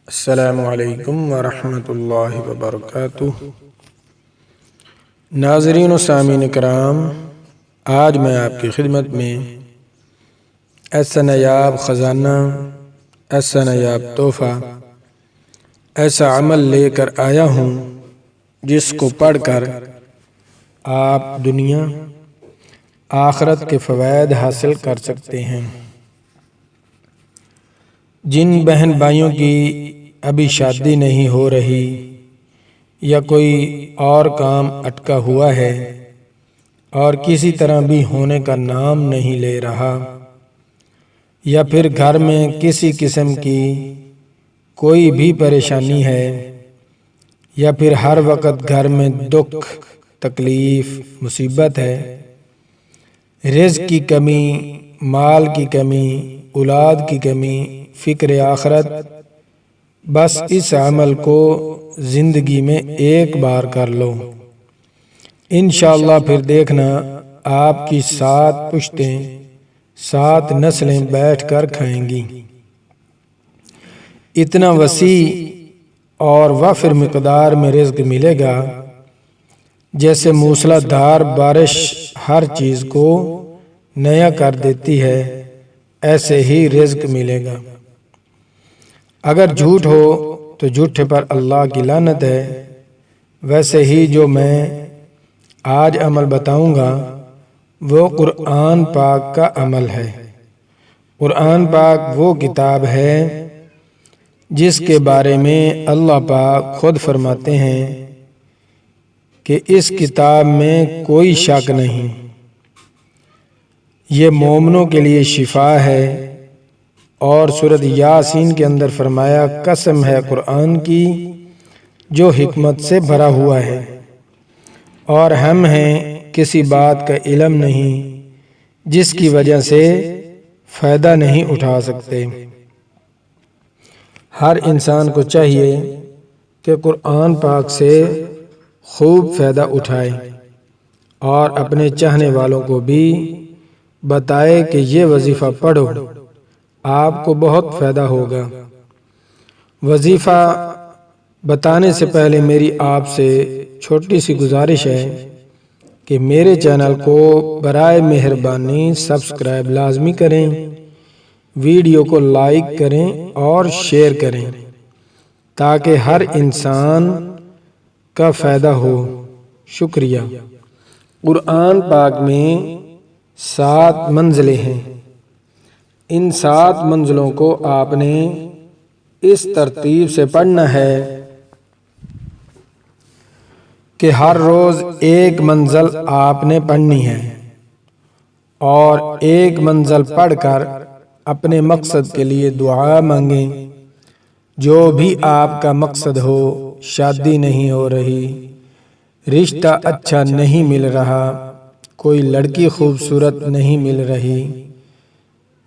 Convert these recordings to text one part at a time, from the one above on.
السلام علیکم ورحمۃ اللہ وبرکاتہ۔ ناظرین و سامعین کرام، آج میں آپ کی خدمت میں ایسا نایاب خزانہ، ایسا نایاب تحفہ، ایسا عمل لے کر آیا ہوں جس کو پڑھ کر آپ دنیا آخرت کے فوائد حاصل کر سکتے ہیں۔ جن بہن بھائیوں کی ابھی شادی نہیں ہو رہی یا کوئی اور کام اٹکا ہوا ہے اور کسی طرح بھی ہونے کا نام نہیں لے رہا، یا پھر گھر میں کسی قسم کی کوئی بھی پریشانی ہے، یا پھر ہر وقت گھر میں دکھ، تکلیف، مصیبت ہے، رزق کی کمی، مال کی کمی، اولاد کی کمی، فکر آخرت، بس اس عمل کو زندگی میں ایک بار کر لو، انشاءاللہ پھر دیکھنا آپ کی 7 پشتیں، 7 نسلیں بیٹھ کر کھائیں گی۔ اتنا وسیع اور وافر مقدار میں رزق ملے گا جیسے موسلا دھار بارش ہر چیز کو نیا کر دیتی ہے، ایسے ہی رزق ملے گا۔ اگر جھوٹ ہو تو جھوٹے پر اللہ کی لعنت ہے۔ ویسے ہی جو میں آج عمل بتاؤں گا وہ قرآن پاک کا عمل ہے۔ قرآن پاک وہ کتاب ہے جس کے بارے میں اللہ پاک خود فرماتے ہیں کہ اس کتاب میں کوئی شک نہیں، یہ مومنوں کے لیے شفا ہے۔ اور سورۃ یاسین کے اندر فرمایا، قسم ہے قرآن کی جو حکمت سے بھرا ہوا ہے، اور ہم ہیں کسی بات کا علم نہیں جس کی وجہ سے فائدہ نہیں اٹھا سکتے۔ ہر انسان کو چاہیے کہ قرآن پاک سے خوب فائدہ اٹھائے اور اپنے چاہنے والوں کو بھی بتائے کہ یہ وظیفہ پڑھو، آپ کو بہت فائدہ ہوگا۔ وظیفہ بتانے سے پہلے میری آپ سے چھوٹی سی گزارش ہے کہ میرے چینل کو برائے مہربانی سبسکرائب لازمی کریں، ویڈیو کو لائک کریں اور شیئر کریں تاکہ ہر انسان کا فائدہ ہو۔ شکریہ۔ قرآن پاک میں 7 منزلیں ہیں۔ ان 7 منزلوں کو آپ نے اس ترتیب سے پڑھنا ہے کہ ہر روز ایک منزل آپ نے پڑھنی ہے، اور ایک منزل پڑھ کر اپنے مقصد کے لیے دعا مانگیں۔ جو بھی آپ کا مقصد ہو، شادی نہیں ہو رہی، رشتہ اچھا نہیں مل رہا، کوئی لڑکی خوبصورت نہیں مل رہی،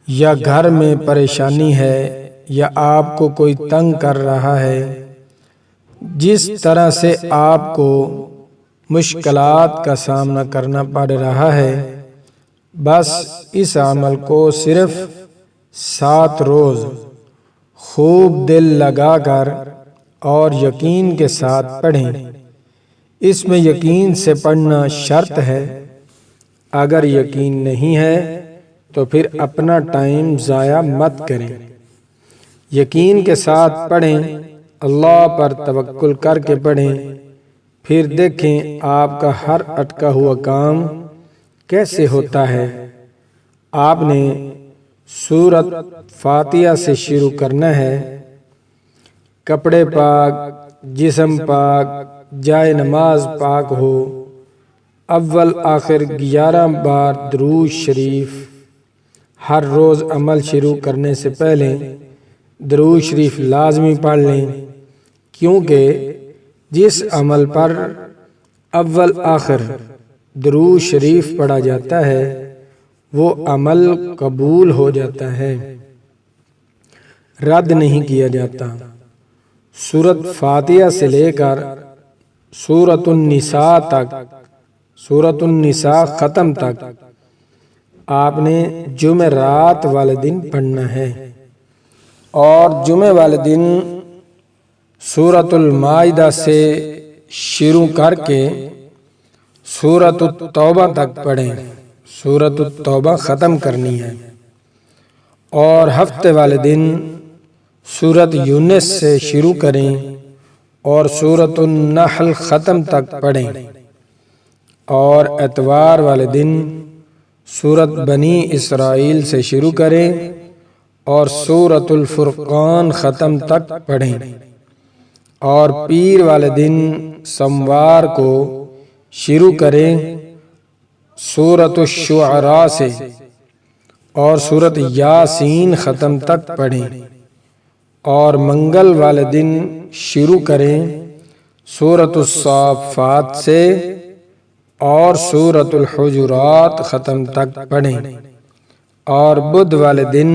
یا گھر میں پریشانی ہے، یا آپ کو کوئی تنگ کر رہا ہے، جس طرح سے آپ کو مشکلات کا سامنا کرنا پڑ رہا ہے، بس اس عمل کو صرف 7 روز خوب دل لگا کر اور یقین کے ساتھ پڑھیں۔ اس میں یقین سے پڑھنا شرط ہے، اگر یقین نہیں ہے تو پھر اپنا ٹائم ضائع مت کریں، یقین کے ساتھ پڑھیں، اللہ پر توکل کر کے پڑھیں، پھر دیکھیں آپ کا ہر اٹکا ہوا کام کیسے ہوتا ہے۔ آپ نے سورۃ فاتحہ سے شروع کرنا ہے۔ کپڑے پاک، جسم پاک، جائے نماز پاک ہو، اول آخر 11 بار درود شریف۔ ہر روز عمل شروع کرنے سے پہلے درود شریف لازمی پڑھ لیں، کیونکہ جس عمل پر اول آخر درود شریف پڑھا جاتا ہے وہ عمل قبول ہو جاتا ہے، رد نہیں کیا جاتا۔ سورۃ فاتحہ سے لے کر سورۃ النساء تک، سورۃ النساء ختم تک آپ نے جمعرات والے دن پڑھنا ہے، اور جمعہ والے دن سورۃ المائدہ سے شروع کر کے سورۃ التوبہ تک پڑھیں۔ سورۃ التوبہ ختم کرنی ہے، اور ہفتے والے دن سورۃ یونس سے شروع کریں اور سورۃ النحل ختم تک پڑھیں، اور اتوار والے دن سورۃ بنی اسرائیل سے شروع کریں اور سورۃ الفرقان ختم تک پڑھیں، اور پیر والے دن سوموار کو شروع کریں سورۃ الشعراء سے اور سورۃ یاسین ختم تک پڑھیں، اور منگل والے دن شروع کریں سورۃ الصافات سے اور سورۃ الحجرات ختم تک پڑھیں، اور بدھ والے دن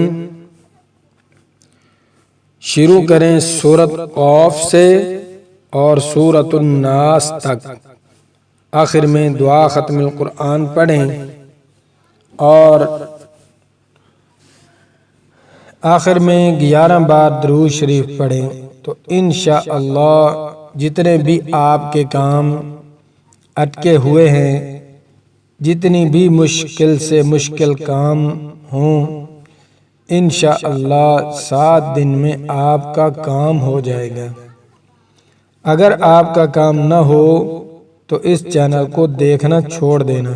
شروع کریں سورۃ قاف سے اور سورۃ الناس تک۔ آخر میں دعا ختم القرآن پڑھیں، اور آخر میں 11 بار درود شریف پڑھیں، تو انشاءاللہ جتنے بھی آپ کے کام اٹکے ہوئے ہیں، جتنی بھی مشکل سے مشکل کام ہوں، انشاءاللہ 7 دن میں آپ کا کام ہو جائے گا۔ اگر آپ کا کام نہ ہو تو اس چینل کو دیکھنا چھوڑ دینا۔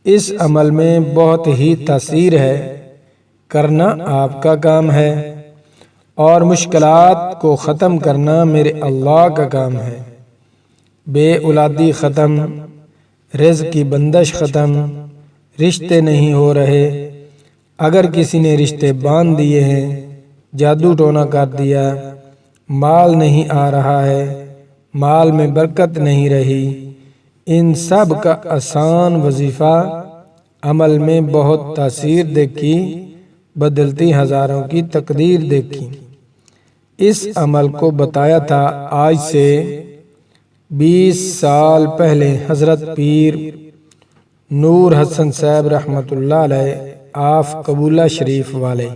اس عمل میں بہت ہی تاثیر ہے، کرنا آپ کا کام ہے، اور مشکلات کو ختم کرنا میرے اللہ کا کام ہے۔ بے اولادی ختم، رزق کی بندش ختم، رشتے نہیں ہو رہے، اگر کسی نے رشتے باندھ دیے ہیں، جادو ٹونا کر دیا، مال نہیں آ رہا ہے، مال میں برکت نہیں رہی، ان سب کا آسان وظیفہ عمل میں بہت تاثیر دیکھی، بدلتی ہزاروں کی تقدیر دیکھی۔ اس عمل کو بتایا تھا آج سے 20 سال پہلے حضرت پیر نور حسن صاحب رحمۃ اللہ علیہ آف قبولہ شریف والے۔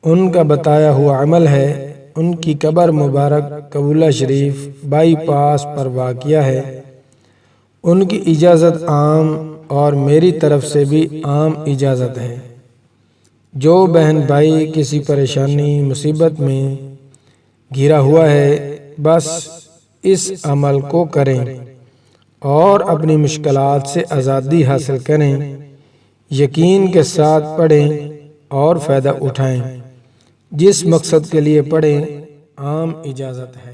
ان کا بتایا ہوا عمل ہے، ان کی قبر مبارک قبولہ شریف بائی پاس پر واقع ہے۔ ان کی اجازت عام اور میری طرف سے بھی عام اجازت ہے۔ جو بہن بھائی کسی پریشانی مصیبت میں گھرا ہوا ہے، بس اس عمل کو کریں اور اپنی مشکلات سے آزادی حاصل کریں، یقین کے ساتھ پڑھیں اور فائدہ اٹھائیں۔ جس مقصد کے لیے پڑھیں، عام اجازت ہے۔